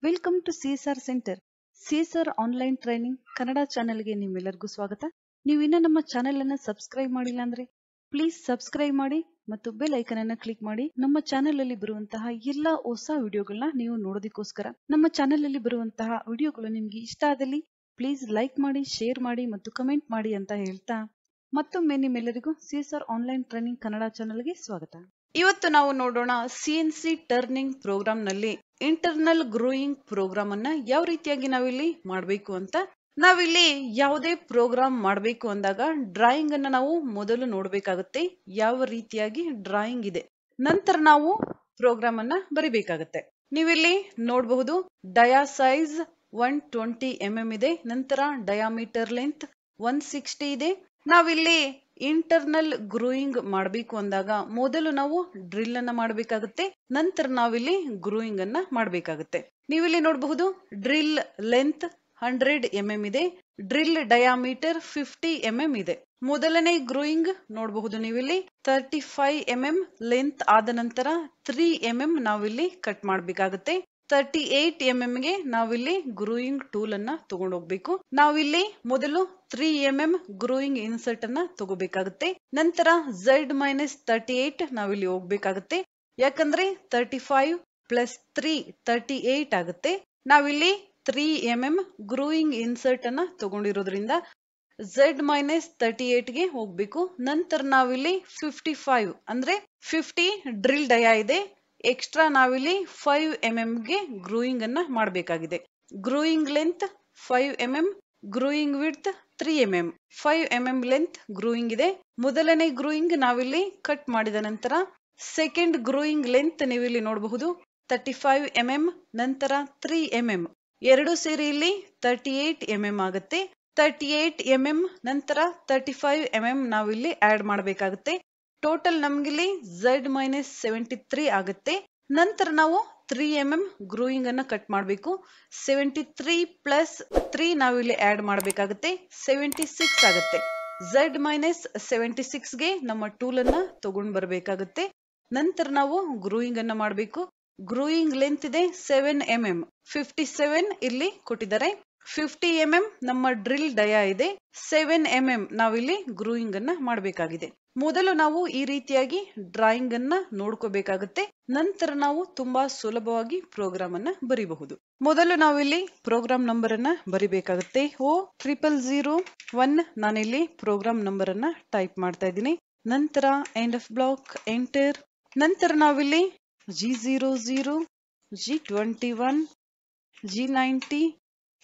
Welcome to CSR centre. CSR online training Kannada ಚಾನೆಲ್ಗೆ ನಿಮ್ಮೆಲ್ಲರಿಗೂ ಸ್ವಾಗತ. ನೀವು ಇನ್ನೂ ನಮ್ಮ ಚಾನೆಲ್ ಅನ್ನು ಸಬ್ಸ್ಕ್ರೈಬ್ ಮಾಡಿಲ್ಲ ಅಂದ್ರೆ ಪ್ಲೀಸ್ ಸಬ್ಸ್ಕ್ರೈಬ್ ಮಾಡಿ ಮತ್ತು ಬೆಲ್ ಐಕನ್ ಅನ್ನು ಕ್ಲಿಕ್ ಮಾಡಿ. ನಮ್ಮ ಚಾನೆಲ್ ಅಲ್ಲಿ ಬರುವಂತಹ ಎಲ್ಲಾ ಹೊಸ ವಿಡಿಯೋಗಳನ್ನ ನೀವು ನೋಡೋದಕ್ಕೋಸ್ಕರ. ನಮ್ಮ ಚಾನೆಲ್ ಅಲ್ಲಿ ಬರುವಂತಹ ವಿಡಿಯೋಗಳು ನಿಮ್ಗೆ ಇಷ್ಟ ಆದಲ್ಲಿ ಪ್ಲೀಸ್ ಲೈಕ್ ಮಾಡಿ, ಶೇರ್ ಮಾಡಿ ಮತ್ತು ಕಮೆಂಟ್ ಮಾಡಿ ಅಂತ ಹೇಳ್ತಾ ಮತ್ತೊಮ್ಮೆ ನಿಮ್ಮೆಲ್ಲರಿಗೂ CSR ಆನ್ಲೈನ್ ಟ್ರೈನಿಂಗ್ ಕನ್ನಡ ಚಾನೆಲ್ಗೆ ಸ್ವಾಗತ. ಇವತ್ತು ನಾವು ನೋಡೋಣ CNC ಟರ್ನಿಂಗ್ ಪ್ರೋಗ್ರಾಮ್ ನಲ್ಲಿ ಇಂಟರ್ನಲ್ ಗ್ರೋಯಿಂಗ್ ಪ್ರೋಗ್ರಾಮ್ ಅನ್ನ ಯಾವ ರೀತಿಯಾಗಿ ನಾವಿಲ್ಲಿ ಮಾಡಬೇಕು ಅಂತ. ನಾವಿಲ್ಲಿ ಯಾವುದೇ ಪ್ರೋಗ್ರಾಮ್ ಮಾಡಬೇಕು ಅಂದಾಗ ಡ್ರಾಯಿಂಗ್ ಅನ್ನ ನಾವು ಮೊದಲು ನೋಡಬೇಕಾಗುತ್ತೆ, ಯಾವ ರೀತಿಯಾಗಿ ಡ್ರಾಯಿಂಗ್ ಇದೆ, ನಂತರ ನಾವು ಪ್ರೋಗ್ರಾಮ್ ಅನ್ನ ಬರಿಬೇಕಾಗುತ್ತೆ. ನೀವಿಲ್ಲಿ ನೋಡಬಹುದು ಡಯಾ ಸೈಜ್ 120 mm ಇದೆ, ನಂತರ ಡಯಾಮೀಟರ್ ಲೆಂತ್ 160 ಇದೆ. ನಾವಿಲ್ಲಿ ಇಂಟರ್ನಲ್ ಗ್ರೋಯಿಂಗ್ ಮಾಡಬೇಕು ಅಂದಾಗ ಮೊದಲು ನಾವು ಡ್ರಿಲ್ ಅನ್ನ ಮಾಡಬೇಕಾಗುತ್ತೆ, ನಂತರ ನಾವಿಲ್ಲಿ ಗ್ರೋಯಿಂಗ್ ಅನ್ನ ಮಾಡಬೇಕಾಗುತ್ತೆ. ನೀವಿಲ್ಲಿ ನೋಡಬಹುದು ಡ್ರಿಲ್ ಲೆಂತ್ 100 mm ಇದೆ, ಡ್ರಿಲ್ ಡಯಾಮೀಟರ್ 50 mm ಇದೆ. ಮೊದಲನೇ ಗ್ರೋಯಿಂಗ್ ನೋಡಬಹುದು ನೀವಿಲ್ಲಿ 35 mm ಲೆಂತ್ ಆದ ನಂತರ 3 mm ನಾವಿಲ್ಲಿ ಕಟ್ ಮಾಡಬೇಕಾಗುತ್ತೆ. 38 mm ಗೆ ನಾವಿಲ್ಲಿ ಗ್ರೋಯಿಂಗ್ ಟೂಲ್ ಅನ್ನ ತಗೊಂಡು ಹೋಗ್ಬೇಕು. ನಾವಿಲ್ಲಿ ಮೊದಲು 3 mm ಗ್ರೋಯಿಂಗ್ ಇನ್ಸರ್ಟ್ ಅನ್ನ ತಗೋಬೇಕಾಗುತ್ತೆ. ನಂತರ Z-38 ನಾವಿಲ್ಲಿ ಹೋಗ್ಬೇಕಾಗುತ್ತೆ, ಯಾಕಂದ್ರೆ 35 ಪ್ಲಸ್ 3 38 ಆಗುತ್ತೆ. ನಾವಿಲ್ಲಿ 3 mm ಗ್ರೋಯಿಂಗ್ ಇನ್ಸರ್ಟ್ ಅನ್ನ ತಗೊಂಡಿರೋದ್ರಿಂದ Z-38 ಗೆ ಹೋಗ್ಬೇಕು. ನಂತರ ನಾವಿಲ್ಲಿ 55 ಅಂದ್ರೆ 50 ಡ್ರಿಲ್ ಡಯಾ ಇದೆ, ಎಕ್ಸ್ಟ್ರಾ ನಾವಿಲ್ಲಿ 5 mm ಗೆ ಗ್ರೋಯಿಂಗ್ ಅನ್ನ ಮಾಡಬೇಕಾಗಿದೆ. Growing length 5 mm, growing width 3 mm, 5 mm length growing ಇದೆ. ಮೊದಲನೇ ಗ್ರೋಯಿಂಗ್ ನಾವಿಲ್ಲಿ ಕಟ್ ಮಾಡಿದ ನಂತರ ಸೆಕೆಂಡ್ ಗ್ರೋಯಿಂಗ್ ಲೆಂತ್ ನೀವಿಲ್ಲಿ ನೋಡಬಹುದು 35 mm, ನಂತರ 3 mm ಎರಡು ಸೇರಿ ಇಲ್ಲಿ 38 mm ಆಗುತ್ತೆ. 38 mm ನಂತರ 35 mm ನಾವಿಲ್ಲಿ ಆಡ್ ಮಾಡಬೇಕಾಗುತ್ತೆ. ಟೋಟಲ್ ನಮ್ಗಿಲ್ಲಿ Z-73 ಆಗುತ್ತೆ. ನಂತರ ನಾವು 3 mm ಗ್ರೋಯಿಂಗ್ ಅನ್ನ ಕಟ್ ಮಾಡಬೇಕು. 73 ಪ್ಲಸ್ 3 ನಾವಿಲ್ಲಿ ಆಡ್ ಮಾಡಬೇಕಾಗುತ್ತೆ, 76 ಆಗುತ್ತೆ. Z-76 ಗೆ ನಮ್ಮ ಟೂಲ್ ಅನ್ನ ತಗೊಂಡ್ ಬರಬೇಕಾಗುತ್ತೆ. ನಂತರ ನಾವು ಗ್ರೋಯಿಂಗ್ ಅನ್ನ ಮಾಡಬೇಕು. ಗ್ರೋಯಿಂಗ್ ಲೆಂತ್ ಇದೆ 7 mm, 57 ಇಲ್ಲಿ ಕೊಟ್ಟಿದ್ದಾರೆ. 50 mm ನಮ್ಮ ಡ್ರಿಲ್ ಡಯಾ ಇದೆ, 7 mm ನಾವಿಲ್ಲಿ ಗ್ರೋಯಿಂಗ್ ಅನ್ನ ಮಾಡಬೇಕಾಗಿದೆ. ಮೊದಲು ನಾವು ಈ ರೀತಿಯಾಗಿ ಡ್ರಾಯಿಂಗ್ ಅನ್ನ ನೋಡ್ಕೋಬೇಕಾಗುತ್ತೆ, ನಂತರ ನಾವು ತುಂಬಾ ಸುಲಭವಾಗಿ ಪ್ರೋಗ್ರಾಮ್ ಅನ್ನ ಬರಿಬಹುದು. ಮೊದಲು ನಾವಿಲ್ಲಿ ಪ್ರೋಗ್ರಾಮ್ ನಂಬರ್ ಅನ್ನ ಬರಿಬೇಕಾಗುತ್ತೆ. O0001 ನಾನಿಲ್ಲಿ ಪ್ರೋಗ್ರಾಮ್ ನಂಬರ್ ಅನ್ನ ಟೈಪ್ ಮಾಡ್ತಾ ಇದ್ದೀನಿ. ನಂತರ ಎಂಡ್ ಆಫ್ ಬ್ಲಾಕ್ ಎಂಟರ್. ನಂತರ ನಾವಿಲ್ಲಿ G00, G21, G90,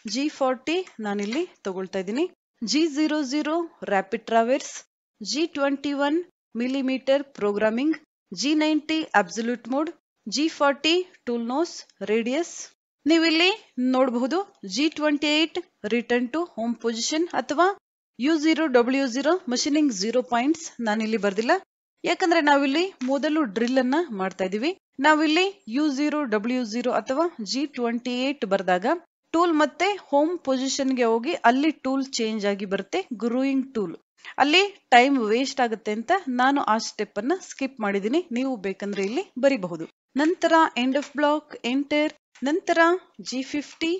G40 ನಾನಿಲ್ಲಿ ತಗೊಳ್ತಾ ಇದ್ದೀನಿ. G00 rapid traverse, G21 millimetre programming, G90 absolute mode, G40 tool nose radius. ನೀವಿಲ್ಲಿ ನೋಡಬಹುದು G28 return to home position ಅಥವಾ U0W0 ಮಷೀನಿಂಗ್ 0 ಪಾಯಿಂಟ್ಸ್ ನಾನಿಲ್ಲಿ ಬರ್ದಿಲ್ಲ, ಯಾಕಂದ್ರೆ ನಾವಿಲ್ಲಿ ಮೊದಲು ಡ್ರಿಲ್ ಅನ್ನ ಮಾಡ್ತಾ ಇದೀವಿ. ನಾವಿಲ್ಲಿ U0W0 ಅಥವಾ G28 ಬರ್ದಾಗ ಟೂಲ್ ಮತ್ತೆ ಹೋಮ್ ಪೊಸಿಷನ್ ಗೆ ಹೋಗಿ ಅಲ್ಲಿ ಟೂಲ್ ಚೇಂಜ್ ಆಗಿ ಬರುತ್ತೆ, ಗ್ರೋಯಿಂಗ್ ಟೂಲ್. ಅಲ್ಲಿ ಟೈಮ್ ವೇಸ್ಟ್ ಆಗುತ್ತೆ ಅಂತ ನಾನು ಆ ಸ್ಟೆಪ್ ಅನ್ನ ಸ್ಕಿಪ್ ಮಾಡಿದೀನಿ, ನೀವು ಬೇಕಂದ್ರೆ ಇಲ್ಲಿ ಬರಿಬಹುದು. ನಂತರ ಎಂಡ್ ಆಫ್ ಬ್ಲಾಕ್ ಎಂಟರ್. ನಂತರ G50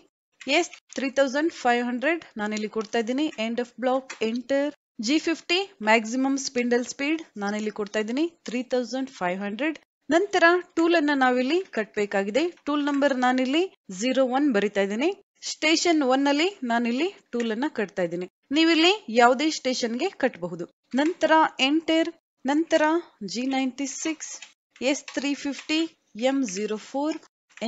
S3500 ನಾನಿಲ್ಲಿ ಕೊಡ್ತಾ ಇದ್ದೀನಿ. End of block enter. G50 maximum spindle speed ನಾನಿಲ್ಲಿ ಕೊಡ್ತಾ ಇದ್ದೀನಿ 3500. ನಂತರ ಟೂಲ್ ಅನ್ನ ನಾವಿಲ್ಲಿ ಕಟ್ಬೇಕಾಗಿದೆ. ಟೂಲ್ ನಂಬರ್ ನಾನಿಲ್ಲಿ 01 ಬರಿತಾ ಇದ್ದೀನಿ. ಸ್ಟೇಷನ್ 1 ಅಲ್ಲಿ ನಾನಿಲ್ಲಿ ಟೂಲ್ ಅನ್ನ ಕಟ್ತಾ ಇದ್ದೀನಿ. ನೀವಿಲ್ಲಿ ಯಾವುದೇ ಸ್ಟೇಷನ್ ಗೆ ಕಟ್ಟಬಹುದು. ನಂತರ ಎಂಟರ್. ನಂತರ G96 S350 M04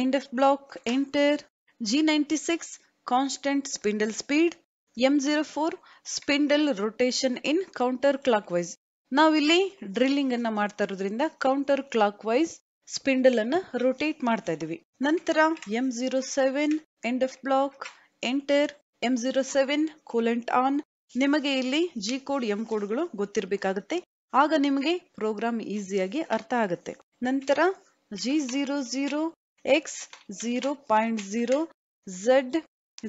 end of block enter. G96 constant spindle speed, M04 spindle rotation in counter clockwise. ನಾವಿಲ್ಲಿ ಡ್ರಿಲ್ಲಿಂಗ್ ಅನ್ನ ಮಾಡ್ತಾ ಇರೋದ್ರಿಂದ ಕೌಂಟರ್ ಕ್ಲಾಕ್ ವೈಸ್ ಸ್ಪಿಂಡಲ್ ಅನ್ನ ರೊಟೇಟ್ ಮಾಡ್ತಾ ಇದೀವಿ. ನಂತರ M07 end of block enter. M07 coolant on. ನಿಮಗೆ ಇಲ್ಲಿ G ಕೋಡ್ M ಕೋಡ್ಗಳು ಗೊತ್ತಿರಬೇಕಾಗುತ್ತೆ, ಆಗ ನಿಮಗೆ ಪ್ರೋಗ್ರಾಮ್ ಈಸಿಯಾಗಿ ಅರ್ಥ ಆಗುತ್ತೆ. ನಂತರ G00 X 0.0 Z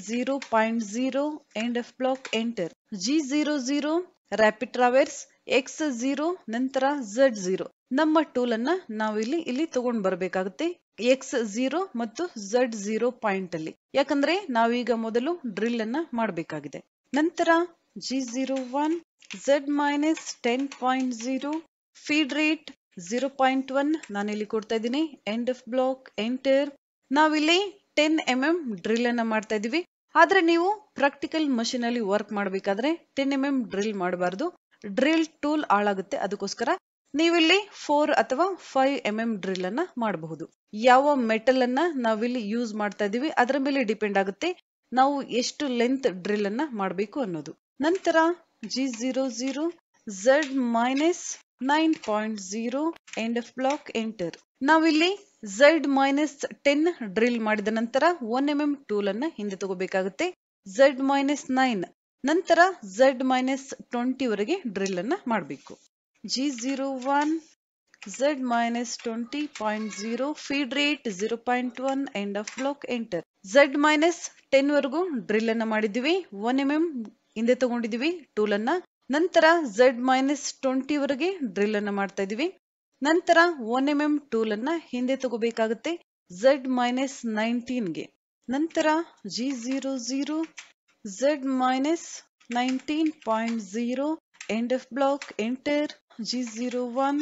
0.0 end of block enter. G00 rapid traverse X0 ನಂತರ Z0 ನಮ್ಮ ಟೂಲ್ ಅನ್ನ ನಾವು ಇಲ್ಲಿ ತಗೊಂಡ್ ಬರ್ಬೇಕಾಗುತ್ತೆ X0 ಮತ್ತು Z0 ಪಾಯಿಂಟ್ ಅಲ್ಲಿ, ಯಾಕಂದ್ರೆ ನಾವೀಗ ಮೊದಲು ಡ್ರಿಲ್ ಅನ್ನ ಮಾಡಬೇಕಾಗಿದೆ. ನಂತರ G01 Z-10.0 ಫೀಡ್ ರೇಟ್ 0.1 ನಾನಿಲ್ಲಿ ಕೊಡ್ತಾ ಇದ್ದೀನಿ. End of block enter. ನಾವಿಲ್ಲಿ 10 mm ಡ್ರಿಲ್ ಅನ್ನ ಮಾಡ್ತಾ ಇದೀವಿ. ಆದ್ರೆ ನೀವು ಪ್ರಾಕ್ಟಿಕಲ್ ಮಷೀನ್ ಅಲ್ಲಿ ವರ್ಕ್ ಮಾಡಬೇಕಾದ್ರೆ 10 mm ಡ್ರಿಲ್ ಮಾಡಬಾರ್ದು, ಡ್ರಿಲ್ ಟೂಲ್ ಹಾಳಾಗುತ್ತೆ. ಅದಕ್ಕೋಸ್ಕರ ನೀವಿಲ್ಲಿ 4 ಅಥವಾ 5 mm ಡ್ರಿಲ್ ಅನ್ನ ಮಾಡಬಹುದು. ಯಾವ ಮೆಟಲ್ ಅನ್ನ ನಾವಿಲ್ಲಿ ಯೂಸ್ ಮಾಡ್ತಾ ಇದೀವಿ ಅದರ ಮೇಲೆ ಡಿಪೆಂಡ್ ಆಗುತ್ತೆ ನಾವು ಎಷ್ಟು ಲೆಂತ್ ಡ್ರಿಲ್ ಅನ್ನ ಮಾಡಬೇಕು ಅನ್ನೋದು. ನಂತರ G00 Z-9.0 end of block enter. ನಾವಿಲ್ಲಿ Z-10 ಡ್ರಿಲ್ ಮಾಡಿದ ನಂತರ 1 mm ಟೂಲ್ ಅನ್ನ ಹಿಂದೆ ತಗೋಬೇಕಾಗುತ್ತೆ. Z-9 ನಂತರ Z-20 ವರೆಗೆ ಡ್ರಿಲ್ ಅನ್ನ ಮಾಡಬೇಕು. G01 Z-20.0 feed rate 0.1 end of block enter. Z-10 ವರೆಗೂ ಡ್ರಿಲ್ ಅನ್ನ ಮಾಡಿದೀವಿ. 1 mm ಹಿಂದೆ ತಗೊಂಡಿದೀವಿ ಟೂಲ್ ಅನ್ನ. ನಂತರ Z-20 ವರೆಗೆ ಡ್ರಿಲ್ ಅನ್ನ ಮಾಡ್ತಾ ಇದೀವಿ. ನಂತರ 1 mm ಟೂಲ್ ಅನ್ನ ಹಿಂದೆ ತಗೋಬೇಕಾಗುತ್ತೆ Z-19 ಗೆ. ನಂತರ G00 Z-19.0 end of block enter. G01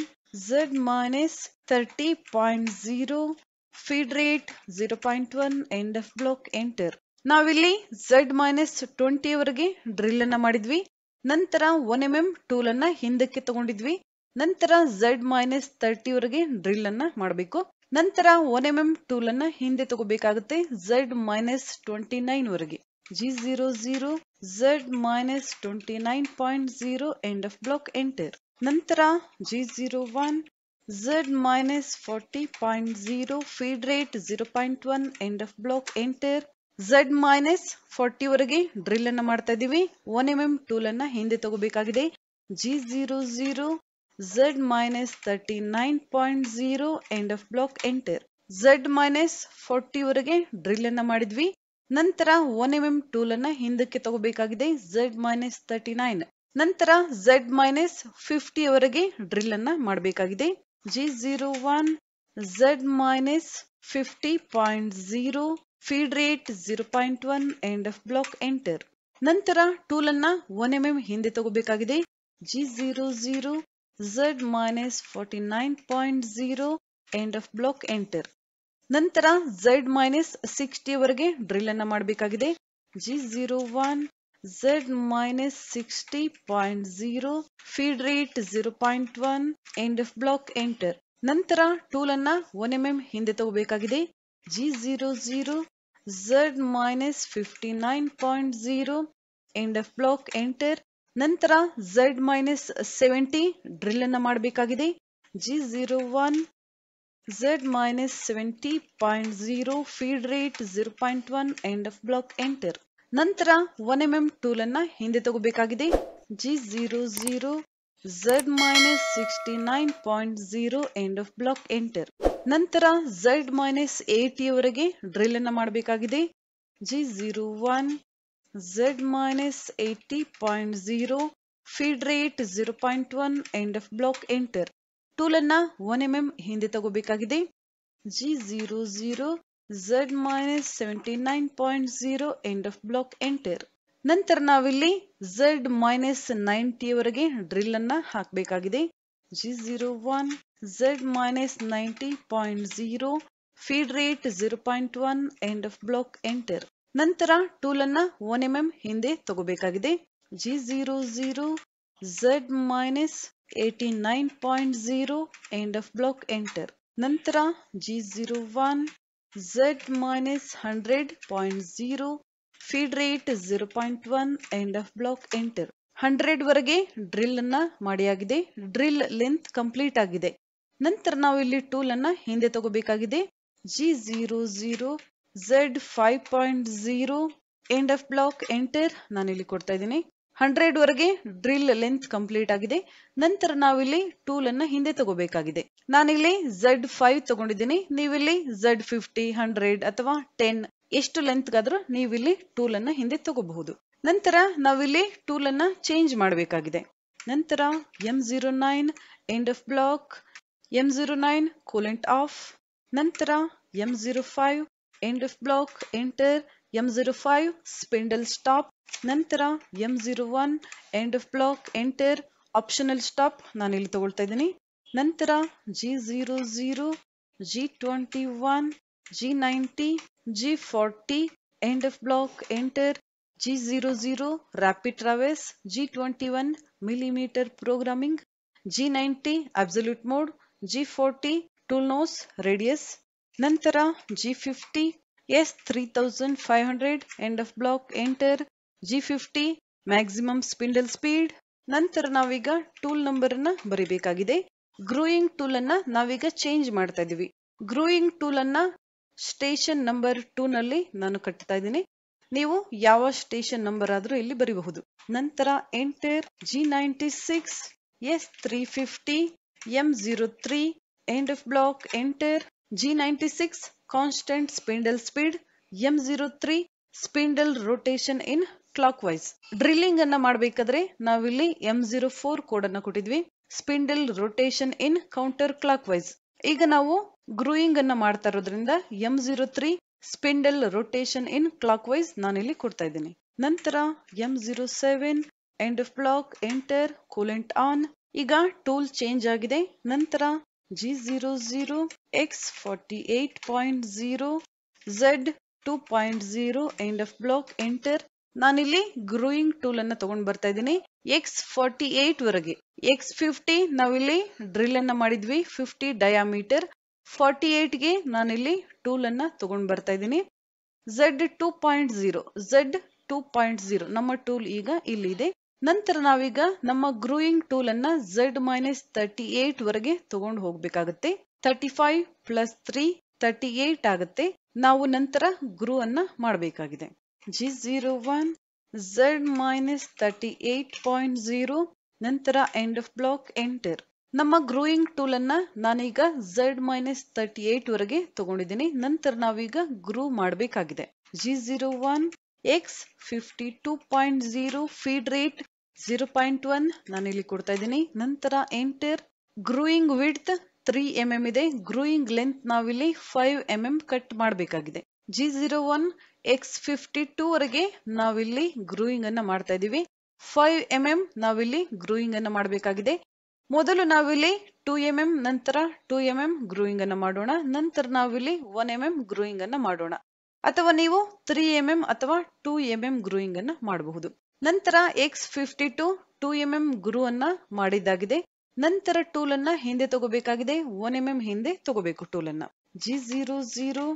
Z-30.0 feed rate 0.1 end of block enter. ನಾವಿಲ್ಲಿ Z-20 ವರೆಗೆ ಡ್ರಿಲ್ ಅನ್ನ ಮಾಡಿದ್ವಿ. ನಂತರ 1 mm ಟೂಲ್ ಅನ್ನ ಹಿಂದಕ್ಕೆ ತಗೊಂಡಿದ್ವಿ. ನಂತರ Z-30 ವರೆಗೆ ಡ್ರಿಲ್ ಅನ್ನ ಮಾಡಬೇಕು. ನಂತರ 1 mm ಟೂಲ್ ಅನ್ನ ಹಿಂದೆ ತಗೋಬೇಕಾಗುತ್ತೆ Z-29 ವರೆಗೆ. G00 Z-29.0 end of block enter. ನಂತರ G01 Z-40.0 feed rate 0.1 end of block enter. Z-40 ವರೆಗೆ ಡ್ರಿಲ್ ಅನ್ನ ಮಾಡ್ತಾ ಇದೀವಿ. 1 mm ಟೂಲ್ ಅನ್ನ ಹಿಂದೆ ತಗೋಬೇಕಾಗಿದೆ. G00 Z-39.0 end of block enter. Z-40 ವರೆಗೆ ಡ್ರಿಲ್ ಅನ್ನ ಮಾಡಿದ್ವಿ. ನಂತರ 1 mm ಟೂಲ್ ಅನ್ನ ಹಿಂದಕ್ಕೆ ತಗೋಬೇಕಾಗಿದೆ Z-39. ನಂತರ Z-50 ವರೆಗೆ ಡ್ರಿಲ್ ಅನ್ನ ಮಾಡಬೇಕಾಗಿದೆ. G01 Z-50.0 feed rate 0.1 end of block enter. ನಂತರ ಟೂಲ್ ಅನ್ನ 1 mm ಹಿಂದೆ ತಗೋಬೇಕಾಗಿದೆ. G00 Z-49.0 end of block enter. ನಂತರ Z-60 ವರೆಗೆ ಡ್ರಿಲ್ ಅನ್ನ ಮಾಡಬೇಕಾಗಿದೆ. G01 Z-60.0 feed rate 0.1 end of block enter. ನಂತರ ಟೂಲ್ ಅನ್ನ 1 mm ಹಿಂದೆ ತಗೋಬೇಕಾಗಿದೆ. G00 Z-59.0 end of block enter. ನಂತರ Z-70 ಡ್ರಿಲ್ ಅನ್ನ ಮಾಡಬೇಕಾಗಿದೆ. G01 Z-70.0 feed rate 0.1 end of block enter. ನಂತರ 1 mm ಟೂಲ್ ಅನ್ನ ಹಿಂದೆ ತಗೋಬೇಕಾಗಿದೆ. G00 Z-69.0 end of block enter. ನಂತರ Z-80 ವರೆಗೆ ಡ್ರಿಲ್ ಅನ್ನ ಮಾಡಬೇಕಾಗಿದೆ. G01 Z-80.0 feed rate 0.1 end of block enter. Tool ಅನ್ನ 1 mm ಹಿಂದೆ ತಗೋಬೇಕಾಗಿದೆ. G00 Z-79.0 end of block enter. ನಂತರ ನಾವಿಲ್ಲಿ Z-90 ವರೆಗೆ ಡ್ರಿಲ್ ಅನ್ನ ಹಾಕಬೇಕಾಗಿದೆ. G01 Z-90.0 feed rate 0.1 end of block enter. ನಂತರ ಟೂಲ್ ಅನ್ನ 1 mm ಹಿಂದೆ ತಗೋಬೇಕಾಗಿದೆ. G00 Z-89.0 end of block enter. ನಂತರ G01 Z-100.0 feed rate 0.1 end of block enter. 100 ವರೆಗೆ ಡ್ರಿಲ್ ಅನ್ನ ಮಾಡಿಯಾಗಿದೆ. ಡ್ರಿಲ್ ಲೆಂತ್ ಕಂಪ್ಲೀಟ್ ಆಗಿದೆ. ನಂತರ ನಾವು ಇಲ್ಲಿ ಟೂಲ್ ಅನ್ನ ಹಿಂದೆ ತಗೋಬೇಕಾಗಿದೆ. G00 Z-5.0 end of block enter. ನಾನಿಲ್ಲಿ ಕೊಡ್ತಾ ಇದ್ದೀನಿ. 100 ವರೆಗೆ ಡ್ರಿಲ್ ಲೆಂತ್ ಕಂಪ್ಲೀಟ್ ಆಗಿದೆ. ನಂತರ ನಾವಿಲ್ಲಿ ಟೂಲ್ ಅನ್ನ ಹಿಂದೆ ತಗೋಬೇಕಾಗಿದೆ. ನಾನಿಲ್ಲಿ Z-5 ತಗೊಂಡಿದ್ದೀನಿ. ನೀವಿಲ್ಲಿ Z-50, 100 ಅಥವಾ 10 ಎಷ್ಟು ಲೆಂತ್ ಗಾದ್ರೂ ನೀವಿಲ್ಲಿ ಟೂಲ್ ಅನ್ನ ಹಿಂದೆ ತಗೋಬಹುದು. ನಂತರ ನಾವಿಲ್ಲಿ ಟೂಲ್ ಅನ್ನ ಚೇಂಜ್ ಮಾಡಬೇಕಾಗಿದೆ. ನಂತರ M09 end of block, M09 coolant off, ನಂತರ M05 end of block, enter, M05 spindle stop, ನಂತರ M01 end of block, enter, optional stop ನಾನು ಇಲ್ಲಿ ತಗೊಳ್ತಾ ಇದ್ದೀನಿ. ನಂತರ G00, G21, G90, G40 end of block, enter, G00 rapid traverse, G21 millimeter programming, G90 absolute mode, G40 tool nose radius, ನಂತರ G50 S3500 end of block, enter, G50 maximum spindle speed. ನಂತರ ನಾವೀಗ tool number ಅನ್ನ ಬರಿಬೇಕಾಗಿದೆ. ಗ್ರೂಯಿಂಗ್ tool ಅನ್ನ ನಾವೀಗ change ಮಾಡ್ತಾ ಇದೀವಿ. ಗ್ರೂಯಿಂಗ್ tool ಅನ್ನ station number 2 ನಲ್ಲಿ ನಾನು ಕಟ್ತಾ ಇದ್ದೀನಿ. ನೀವು ಯಾವ ಸ್ಟೇಷನ್ ನಂಬರ್ ಆದ್ರೂ ಇಲ್ಲಿ ಬರೀಬಹುದು. ನಂತರ enter, G96 S350 M03 end of block, enter, G96 constant spindle speed, M03 spindle rotation in clockwise. Drilling ಅನ್ನ ಮಾಡಬೇಕಾದ್ರೆ ನಾವಿಲ್ಲಿ M04 ಕೋಡ್ ಅನ್ನ ಕೊಟ್ಟಿದ್ವಿ, spindle rotation in counter clockwise. ಈಗ ನಾವು ಗ್ರೂಯಿಂಗ್ ಅನ್ನ ಮಾಡ್ತಾ ಇರೋದ್ರಿಂದ M03 spindle rotation in clockwise ನಾನಿಲ್ಲಿ ಕೊಡ್ತಾ ಇದ್ದೀನಿ. ನಂತರ M07 end of block, enter, coolant on. ಈಗ ಟೂಲ್ ಚೇಂಜ್ ಆಗಿದೆ. ನಂತರ G00 X48.0 Z2.0 end of block, enter. ನಾನಿಲ್ಲಿ ಗ್ರೂಯಿಂಗ್ ಟೂಲ್ ಅನ್ನ ತಗೊಂಡ್ ಬರ್ತಾ ಇದ್ದೀನಿ X48 ವರೆಗೆ. X50 ನಾವಿಲ್ಲಿ ಡ್ರಿಲ್ ಅನ್ನ ಮಾಡಿದ್ವಿ 50 ಡಯಾಮೀಟರ್. 48 ಗೆ ನಾನಿಲ್ಲಿ ಟೂಲ್ ಅನ್ನ ತಗೊಂಡ್ ಬರ್ತಾ ಇದ್ದೀನಿ. Z2.0 ನಮ್ಮ ಟೂಲ್ ಈಗ ಇಲ್ಲಿದೆ. ನಂತರ ನಾವೀಗ ನಮ್ಮ ಗ್ರೂಯಿಂಗ್ ಟೂಲ್ ಅನ್ನ Z-38 ವರೆಗೆ ತಗೊಂಡು ಹೋಗ್ಬೇಕಾಗತ್ತೆ. 35 ಪ್ಲಸ್ 3 38 ಆಗುತ್ತೆ. ನಾವು ನಂತರ ಗ್ರೂ ಅನ್ನ ಮಾಡಬೇಕಾಗಿದೆ. G01 Z-38.0, ನಂತರ ಎಂಡ್ ಆಫ್ ಬ್ಲಾಕ್, ಎಂಟರ್. ನಮ್ಮ ಗ್ರೂಯಿಂಗ್ ಟೂಲ್ ಅನ್ನ ನಾನೀಗ Z-38 ವರೆಗೆ ತಗೊಂಡಿದ್ದೀನಿ. ನಂತರ ನಾವೀಗ ಗ್ರೂ ಮಾಡಬೇಕಾಗಿದೆ. G01 X52.0 ಫೀಡ್ ರೇಟ್ 0.1 ನಾನಿಲ್ಲಿ ಕೊಡ್ತಾ ಇದ್ದೀನಿ. ನಂತರ ಎಂಟರ್. ಗ್ರೂಯಿಂಗ್ ವಿಡ್ತ್ 3 mm ಇದೆ. ಗ್ರೂಯಿಂಗ್ ಲೆಂತ್ ನಾವಿಲ್ಲಿ 5 mm ಕಟ್ ಮಾಡಬೇಕಾಗಿದೆ. G01 X52 ವರೆಗೆ ನಾವಿಲ್ಲಿ ಗ್ರೂಯಿಂಗ್ ಅನ್ನ ಮಾಡ್ತಾ ಇದೀವಿ. 5 mm ನಾವಿಲ್ಲಿ ಗ್ರೂಯಿಂಗ್ ಅನ್ನ ಮಾಡಬೇಕಾಗಿದೆ. ಮೊದಲು ನಾವಿಲ್ಲಿ 2 mm ನಂತರ 2 mm ಗ್ರೂಯಿಂಗ್ ಅನ್ನ ಮಾಡೋಣ. ನಂತರ ನಾವಿಲ್ಲಿ 1 mm ಗ್ರೂಯಿಂಗ್ ಅನ್ನ ಮಾಡೋಣ. ಅಥವಾ ನೀವು 3 mm ಅಥವಾ 2 mm ಗ್ರೂಯಿಂಗ್ ಅನ್ನ ಮಾಡಬಹುದು. ನಂತರ X52 2 mm ಗ್ರೂ ಅನ್ನ ಮಾಡಿದ್ದಾಗಿದೆ. ನಂತರ ಟೂಲ್ ಅನ್ನ ಹಿಂದೆ ತಗೋಬೇಕಾಗಿದೆ. 1 mm ಹಿಂದೆ ತಗೋಬೇಕು ಟೂಲ್ ಅನ್ನ. G00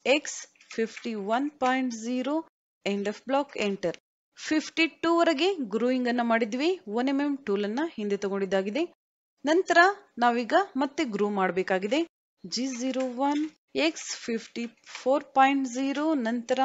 X51.0 end of block, enter. 52 ವರೆಗೆ ಗ್ರೂಯಿಂಗ್ ಅನ್ನ ಮಾಡಿದ್ವಿ. 1 mm ಟೂಲ್ ಅನ್ನ ಹಿಂದೆ ತಗೊಂಡಿದ್ದಾಗಿದೆ. ನಂತರ ನಾವೀಗ ಮತ್ತೆ ಗ್ರೂ ಮಾಡಬೇಕಾಗಿದೆ. G01 X54.0, ನಂತರ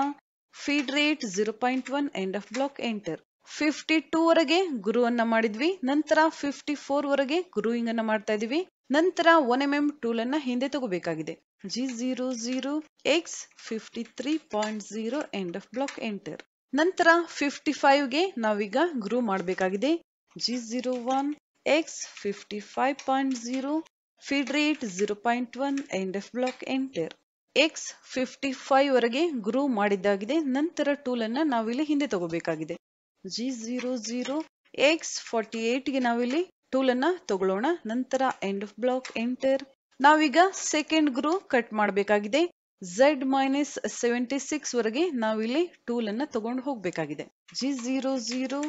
feed rate 0.1 end of block, enter. 52 ವರೆಗೆ ಗ್ರೂ ಅನ್ನ ಮಾಡಿದ್ವಿ. ನಂತರ 54 ವರೆಗೆ ಗ್ರೂಯಿಂಗ್ ಅನ್ನ ಮಾಡ್ತಾ ಇದೀವಿ. ನಂತರ 1 mm ಟೂಲ್ ಅನ್ನ ಹಿಂದೆ ತಗೋಬೇಕಾಗಿದೆ. G00 X53.0 end of block, enter. ನಂತರ 55 ಗೆ ನಾವೀಗ ಗ್ರೂ ಮಾಡಬೇಕಾಗಿದೆ. G01 X55.0 feed rate 0.1 end of block, enter. X55 ವರೆಗೆ ಗ್ರೂ ಮಾಡಿದ್ದಾಗಿದೆ. ನಂತರ ಟೂಲ್ ಅನ್ನ ನಾವಿಲ್ಲಿ ಹಿಂದೆ ತಗೋಬೇಕಾಗಿದೆ. G00 X48 ಗೆ ನಾವಿಲ್ಲಿ ಟೂಲ್ ಅನ್ನ ತಗೊಳ್ಳೋಣ. ನಂತರ ಎಂಡ್ ಆಫ್ ಬ್ಲಾಕ್, ಎಂಟರ್. ನಾವೀಗ ಸೆಕೆಂಡ್ ಗ್ರೂ ಕಟ್ ಮಾಡಬೇಕಾಗಿದೆ. Z-76 ವರೆಗೆ ನಾವಿಲ್ಲಿ ಟೂಲ್ ಅನ್ನ ತಗೊಂಡು ಹೋಗ್ಬೇಕಾಗಿದೆ. G00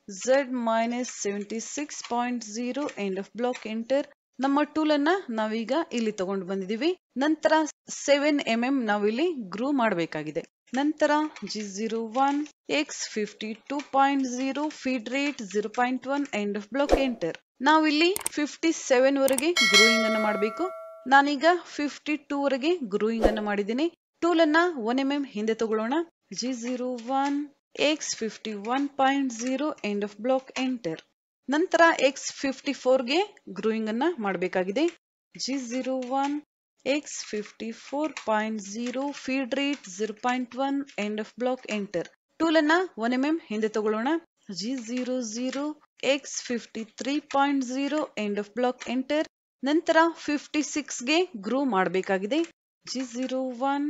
Z-76.0 end of block, enter. ನಮ್ಮ ಟೂಲ್ ಅನ್ನ ನಾವೀಗ ಇಲ್ಲಿ ತಗೊಂಡು ಬಂದಿದೀವಿ. ನಂತರ 7 mm ನಾವಿಲ್ಲಿ ಗ್ರೂ ಮಾಡಬೇಕಾಗಿದೆ. ನಂತರ G01 X52.0 feed rate 0.1 end of block, enter. ನಾವಿಲ್ಲಿ 57 ವರೆಗೆ ಗ್ರೂಯಿಂಗ್ ಅನ್ನ ಮಾಡಬೇಕು. ನಾನೀಗ 52 ವರೆಗೆ ಗ್ರೂಯಿಂಗ್ ಅನ್ನ ಮಾಡಿದ್ದೀನಿ. ಟೂಲ್ ಅನ್ನ 1 mm ಹಿಂದೆ ತಗೊಳ್ಳೋಣ. G01 X51.0 end of block, enter. ನಂತರ X54 ಗೆ ಗ್ರೂಯಿಂಗ್ ಅನ್ನ ಮಾಡಬೇಕಾಗಿದೆ. G01 X54.0 feed rate 0.1 end of block, enter. Tool ಅನ್ನ 1 mm ಹಿಂದೆ ತಗೊಳ್ಳೋಣ. G00 X53.0 end of block enter. ನಂತರ 56 ಗೆ ಗ್ರೂ ಮಾಡಬೇಕಾಗಿದೆ. G01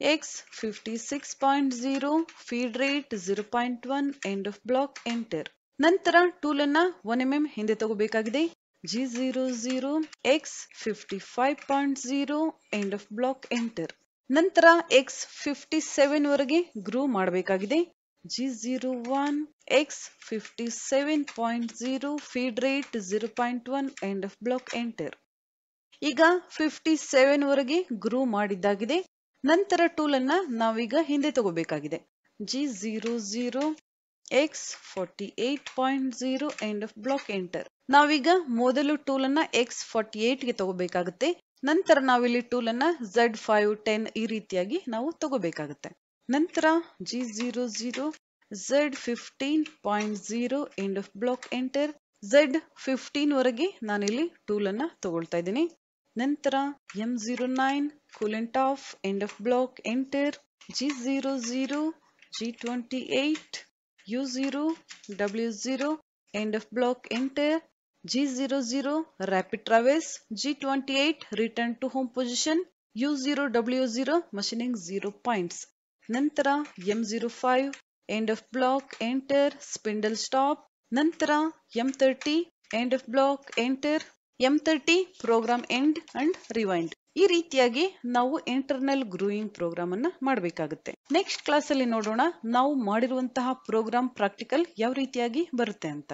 X56.0 feed rate 0.1 end of block enter. ನಂತರ ಟೂಲ್ ಅನ್ನ 1 mm ಹಿಂದೆ ತಗೋಬೇಕಾಗಿದೆ. G00 X55.0 end of block enter. ನಂತರ X57 ವರೆಗೆ ಗ್ರೂ ಮಾಡಬೇಕಾಗಿದೆ. G01 X57.0 feed rate 0.1 end of block enter. ಈಗ 57 ವರೆಗೆ ಗ್ರೂ ಮಾಡಿದ್ದಾಗಿದೆ. ನಂತರ ಟೂಲ್ ಅನ್ನ ನಾವೀಗ ಹಿಂದೆ ತಗೋಬೇಕಾಗಿದೆ. G00 X48.0 end of block enter. ನಾವೀಗ ಮೊದಲು ಟೂಲ್ ಅನ್ನ X48 ಗೆ ತಗೋಬೇಕಾಗುತ್ತೆ. ನಂತರ ನಾವಿಲ್ಲಿ ಟೂಲ್ ಅನ್ನ Z510 ಈ ರೀತಿಯಾಗಿ ನಾವು ತಗೋಬೇಕಾಗುತ್ತೆ. ನಂತರ G00 Z15.0 end of block enter. Z15 ವರೆಗೆ ನಾನಿಲ್ಲಿ ಟೂಲ್ ಅನ್ನ ತಗೊಳ್ತಾ ಇದ್ದೀನಿ. ನಂತರ M09 coolant off end of block enter. G00 G28 U0 W0 end of block enter. G00 rapid traverse. G28 return to home position. U0 W0 machining 0 points. ನಂತರ M05 end of block enter spindle stop. ನಂತರ M30 end of block enter. M30 program end and rewind. ಈ ರೀತಿಯಾಗಿ ನಾವು internal ಗ್ರೂಯಿಂಗ್ program ಅನ್ನ ಮಾಡಬೇಕಾಗುತ್ತೆ. Next class ಅಲ್ಲಿ ನೋಡೋಣ ನಾವು ಮಾಡಿರುವಂತಹ ಪ್ರೋಗ್ರಾಮ್ ಪ್ರಾಕ್ಟಿಕಲ್ ಯಾವ ರೀತಿಯಾಗಿ ಬರುತ್ತೆ ಅಂತ.